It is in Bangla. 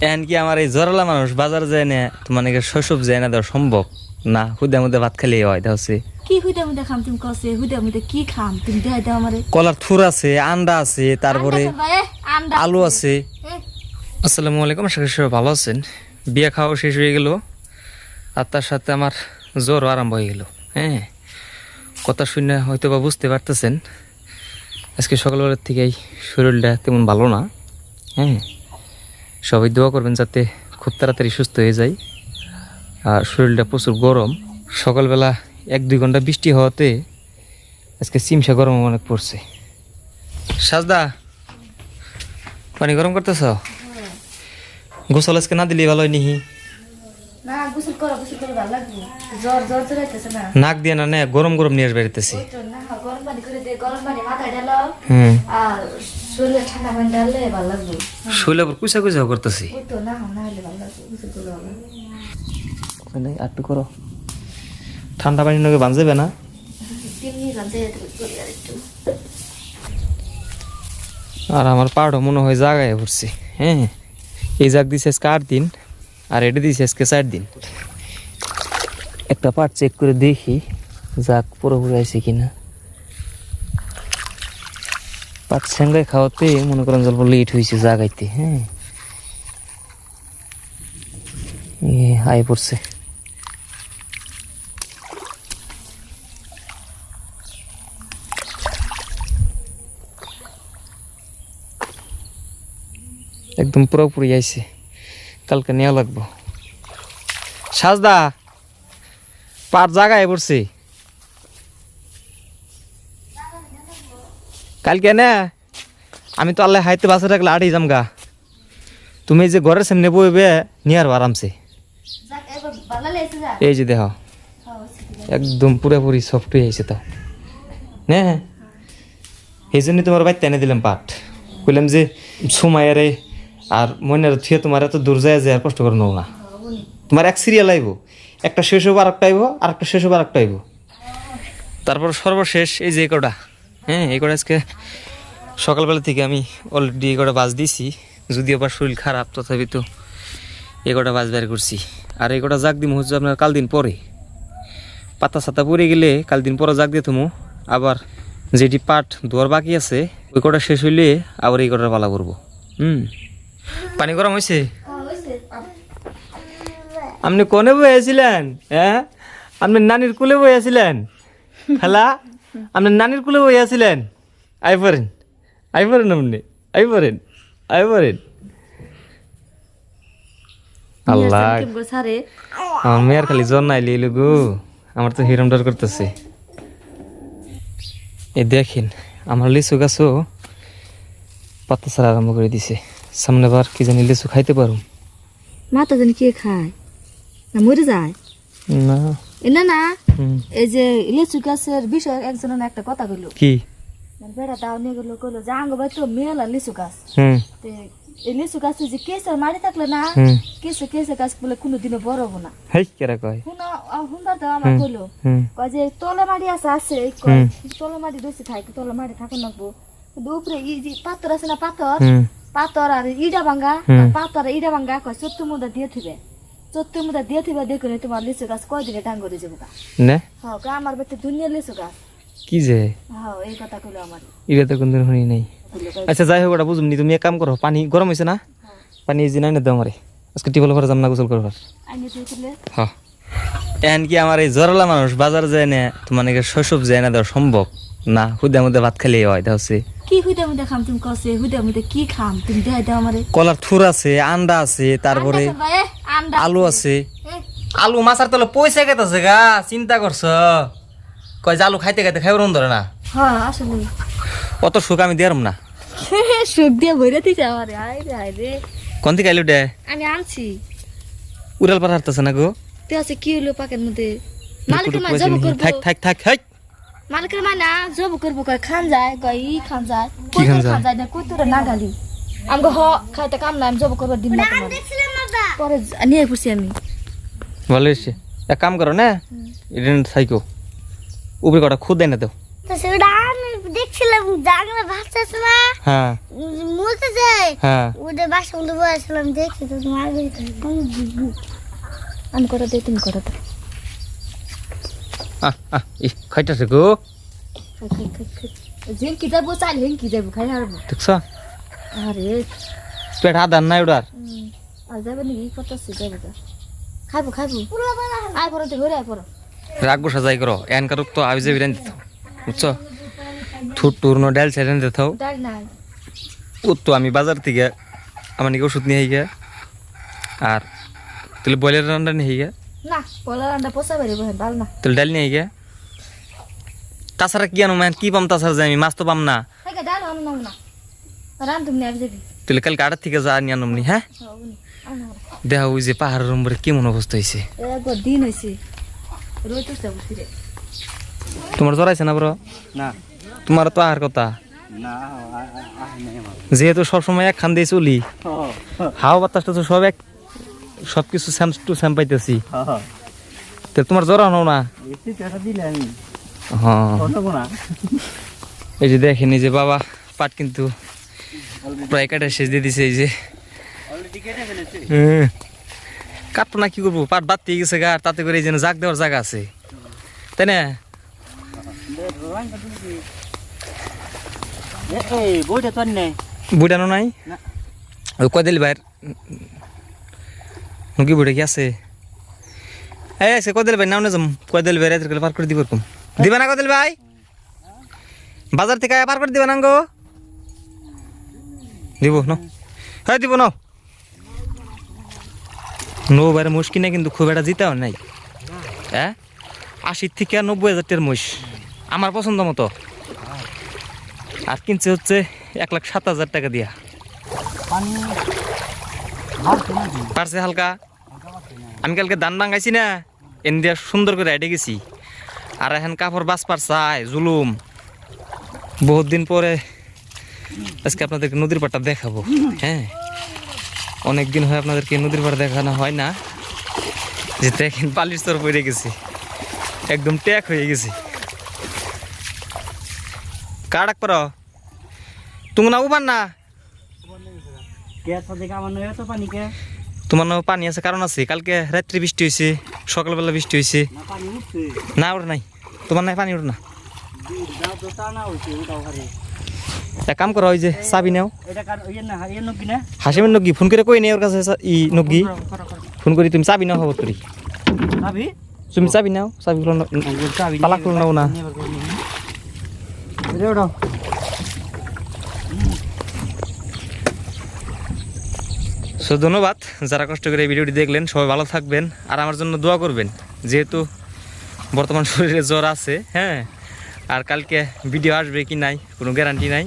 এখন কি আমার এই জরালা মানুষ বাজার যায় না তোমার শৈশব যায় না দেওয়া সম্ভব না? হুদার মধ্যে ভাত খালি হয় হচ্ছে কি হুইদার মধ্যে খাম তুমি কসে হুইদার মধ্যে কি খাম তুমি দেখাই দাও আমারে। কলার থুর আছে, আন্ডা আছে, তারপরে আন্ডা আলু আছে। আসসালামু আলাইকুম, আশা করি সবাই ভালো আছেন। বিয়ে খাওয়া শেষ হয়ে গেল আর তার সাথে আমার জ্বরও আরম্ভ হয়ে গেল। হ্যাঁ, কথা শুনে হয়তো বা বুঝতে পারতেছেন আজকে সকালবেলার থেকেই শরীরটা তেমন ভালো না। হ্যাঁ, সবাই দোয়া করবেন যাতে খুব তাড়াতাড়ি সুস্থ হয়ে যায়। আর শরীরটা প্রচুর গরম, সকালবেলা 1-2 ঘন্টা বৃষ্টি হওয়াতে আজকে চিমসা গরম অনেক পড়ছে। সাজদা, পানি গরম করতেছ? গোসল আজকে না দিলে ভালো হয় নিহি। না গোসল করো, গোসল করে ভালো লাগবে। জ্বর জ্বর চলাইতেছে না, নাক দিয়ে না গরম গরম নিয়ে বেরিতেছি। ওই তো না গরম পানি করে দে, গরম পানি মাথায় ঢালো হ্যাঁ, আর শরীরে ঠান্ডা পানি ঢাললে ভালো লাগবে। শৈলে কুচা কুচা করতেছি। ওই তো না না হলে ভালো লাগবে, গোসল করে ভালো লাগবে। আর একটু করো, ঠান্ডা পানি নাকি বাঁধবে না। 3 মিনিট বাদে করি আর একটু। আর আমার পাড়ও মনে হয় জায়গায় পড়ছে। হ্যাঁ, এই জাগ দিছে আজকে 8 দিন আর এটা দিছে আজকে 4 দিন। একটা পাট চেক করে দেখি জাগ পুরোপুরি আছে কিনা। পাট সেঙ্গাই খাওয়াতে মনে করেন জল লেট হয়েছে জাগাইতে। হ্যাঁ, হাই পড়ছে। একদম পুরোপুরি আইছে, কালকে নেওয়া লাগবো। সাজদা, পাট জাগায় পড়ছে কালকে না। আমি তো আল্লাহ হাইতে বাসে রাখলে আড়ি যাম গা। তুমি যে ঘরের সামনে বইবে নিয়ে আর আরামসে। যাক এবার ভালো লাগছে যা। এই যে দেখো একদম পুরোপুরি সফট হয়ে আইছে। তো হ্যাঁ, এই জন্যই তোমার বাইতে এনে দিলাম পাট। কইলাম যে সময়ের আর মনের থিয়ে তোমার এত দূর যায় যে আর কষ্ট করে নেও না। তোমার এক সিরিয়াল আইব, একটা শেষ হবো আর একটা আইব, আর একটা শেষ হবো আর একটা আইব। তারপর সর্বশেষ এই যে কটা। হ্যাঁ, এই কটা আজকে সকালবেলা থেকে আমি অলরেডি এই কটা বাজ দিছি। যদিও আবার শরীর খারাপ তথাপি তো এই কটা বাজ বের করছি। আর এই কটা জাগ দিম হচ্ছে আপনার কাল দিন পরে। পাতা সাতা পরে গেলে কাল দিন পরে জাগ দিয়ে তুমি আবার যেটি পাট ধোয়ার বাকি আছে ওই কটা শেষ হইলে আবার এই কটা পালা করবো। পানি গরম হয়েছে? আপনি কোনে বইয়াছিলেন? হ্যাঁ, আপনি নানির কুলে বইয়াছিলেন? খালা, আপনি নানির কুলে বইয়াছিলেন? আই পড়েন, আই পড়েন, আপনি আই পড়েন, আই পড়েন। আল্লাহ, আমার মেয়ের খালি জ্বর নাই লিলু গো। আমার তো হিরম ডর করতেছে। এই দেখেন আমার লিচু গাছও পাতা ছাড়া আরম্ভ করে দিছে। সামনে বার কি জানি লিচু খাইতে পারো। মাথা জানি কে খায় না মরে যায় না না না। এই যে লিচু গাছের বিষয়ে একজন একটা কথা কইলো কি বেড়া দাও নিয়ে গেলো, কইলো যে আঙ্গ বাই তো মেলা লিচু গাছ। এই লিচু গাছে যে কেসের মারি থাকলে না, কেসে গাছ বলে কোনোদিনও বড় হবো না। হেই কেরা কয় হুন্ডা তো আমার কইলো কয় যে তলে মারি আছে তলে মারি দোষে থাকে, তলে মারি থাকে নাকবো উপরে ই যে পাথর আছে না, পাথর আর ইডা ভাঙ্গা, পাথর ইডা ভাঙ্গা কয় চত্তুর মধ্যে দিয়ে থিবে, চত্তুর মধ্যে দিয়ে থিবে। দেখুন তোমার লিচু গাছ কয়দিনে টাঙ্গ দিয়ে যাবো না। হ্যাঁ, আমার বাড়িতে দুনিয়া লিচু গাছ। কি যে হ্যাঁ, এই কথা কইলো আমার। এটা তো কোনদিন শুনি নাই। আচ্ছা যাই হোক, ওটা বুঝুমনি। তুমি এক কাম করো, পানি গরম হয়েছে না, পানি এই যে নাই না দাও আমারে। আজকে টিউবওয়েল ভরে যাম না গোসল করবার। হ্যাঁ, এখন কি আমার এই জরালা মানুষ বাজার যায় না তোমার শৈশব যায় না দেওয়া সম্ভব না? হুদার মধ্যে ভাত খালি হয় হচ্ছে কি হুইদার মধ্যে খাম তুমি কসে হুইদার মধ্যে কি খাম তুমি দেখাই দাও আমারে। কলার থুর আছে, আন্ডা আছে, তারপরে আলু আছে। আলু মাছার তলে পয়সা কেতেছে গা, চিন্তা করছ? কয় যে আলু খাইতে খাইতে খাইবার ধরে না। হ্যাঁ আসলে অত সুখ আমি দিয়ারম না। সুখ দিয়ে ভরে দিছে আমারে। আয় রে আয় রে, কোন থেকে আলু দে? আমি আনছি। উড়াল পার হারতেছে না গো। তে আছে কি হলো পাকের মধ্যে? মালিকের মা জব করব। থাক থাক থাক থাক। মালিকের মা না জব করব, কয় খান যায়, কয় ই খান যায়, কি খান যায় না কই তোরে না গালি। আমগো হ খাইতে কাম না, আমি জব করব দিন না তোমার। পরে নিয়ে পড়ছি আমি। ভালো হইছে, এক কাম করো না, এটা সাইকো উপরে কটা খুদ দেয় না তো। তো সেটা আমি দেখছিলাম জাগনা ভাসতেছে না হ্যাঁ মরতে যায় হ্যাঁ ওদের বাসা মধ্যে বসেছিলাম দেখছি তো তোমার আমি করে দে তুমি করে দাও খাইতেছে গো ঝিঙ্কি যাবো চাল হিঙ্কি যাবো খাই হারবো দেখছ আরে পেট আদার নাই ওটার আর যাবে নাকি করতেছি যাবে তো খাইবো খাইবো আয় পড়ো তো ঘুরে আয় পড়ো রাগ গোসা যাই করো এন কারুক তো আবি যাবি রান্ধি থাও বুঝছো থুট টুরনো ডাল ছেড়ে রান্ধি থাও ডাল নাই ও তো আমি বাজার থেকে আমার নাকি ওষুধ নিয়ে গিয়ে আর তাহলে বয়লার রান্না নিয়ে গিয়ে না পলা রান্না পোষা বেরিয়ে বহেন ডাল না তাহলে ডাল নিয়ে গিয়ে তাছাড়া কি আনো ম্যান কি পাম তাছাড়া যাই আমি মাছ তো পাম না হ্যাঁ ডাল আমি নাও না রান তুমি আবি যাবি তাহলে কালকে আড়ার থেকে যা নিয়ে আনমনি হ্যাঁ দেখা ওই যে পাহাড়ের নম্বরে কেমন অবস্থা হয়েছে একবার দিন হয়েছে রইতেছে ফিরে তোমার জ্বর আছে না বড় না তোমার তো আহার কথা না যেহেতু সবসময় এক খান দিয়ে চলি হাওয়া বাতাসটা তো সব এক সবকিছু স্যাম টু স্যাম পাইতেছি তো তোমার জ্বর আনো না এসে টাকা দিলে আমি হ্যাঁ কত না এই যে দেখেন এই যে বাবা পাট কিন্তু প্রায় কাটা শেষ দিয়ে দিছে এই যে অলরেডি কেটে ফেলেছে কাটবো না কি করবো পাট বাদ দিয়ে গেছে গা আর তাতে করে এই যেন জাগ দেওয়ার জায়গা আছে তাই না এই বইটা তো নেই বুড়ানো নাই না। ওই কয়দিল ভাইয়ের নুকি বুড়ে কি আছে এই আছে কয়দিল ভাই নাও না যাম কয়দিল ভাই রাতের পার করে দিব এরকম দিবা না কয়দিল ভাই বাজার থেকে পার করে দিবা না গো দিব ন হ্যাঁ দিব নাও নো বাইরে মোষ কিনে কিন্তু খুব একটা জিতাও নাই হ্যাঁ 80 থেকে 90,000 টাকার মোষ আমার পছন্দ মতো আর কিনছে হচ্ছে 1,07,000 টাকা দিয়া পানি হালকা নাকি পারছে হালকা আমি কালকে ধান ভাঙাইছি না এন দিয়া সুন্দর করে হেঁটে গেছি আর এখন কাপড় বাস পারছায় জুলুম বহুত দিন পরে আজকে আপনাদেরকে নদীর পাড়টা দেখাবো হ্যাঁ অনেক দিন হয় আপনাদেরকে নদীর পাড় দেখানো হয় না যে দেখেন বালির স্তর পড়ে গেছি একদম ট্যাক হয়ে গেছি কাড়াক পারো তুমি না উবান না কে সাথে আমার নয় তো পানি কে তোমার নাও পানি আছে কারণ আছে কালকে রাত্রি বৃষ্টি হয়েছে সকালবেলা বৃষ্টি হয়েছে না পানি উঠছে না ওটা নাই তোমার নাই পানি ওটা না দাও তো তা না হইছে ওটাও হারে এক কাম করো ওই যে চাবি নাও এটা কার ওই না এই নকি না হাসিমের নগি ফোন করে কই নেই ওর কাছে ই নগি ফোন করি তুমি চাবি নাও খবর করি ভাবি তুমি চাবি নাও চাবি খুলো না চাবি তালা খুলো নাও না রে ওটা সো ধন্যবাদ যারা কষ্ট করে এই ভিডিওটি দেখলেন সবাই ভালো থাকবেন আর আমার জন্য দোয়া করবেন যেহেতু বর্তমান শরীরে জ্বর আছে হ্যাঁ আর কালকে ভিডিও আসবে কি নাই কোনো গ্যারান্টি নাই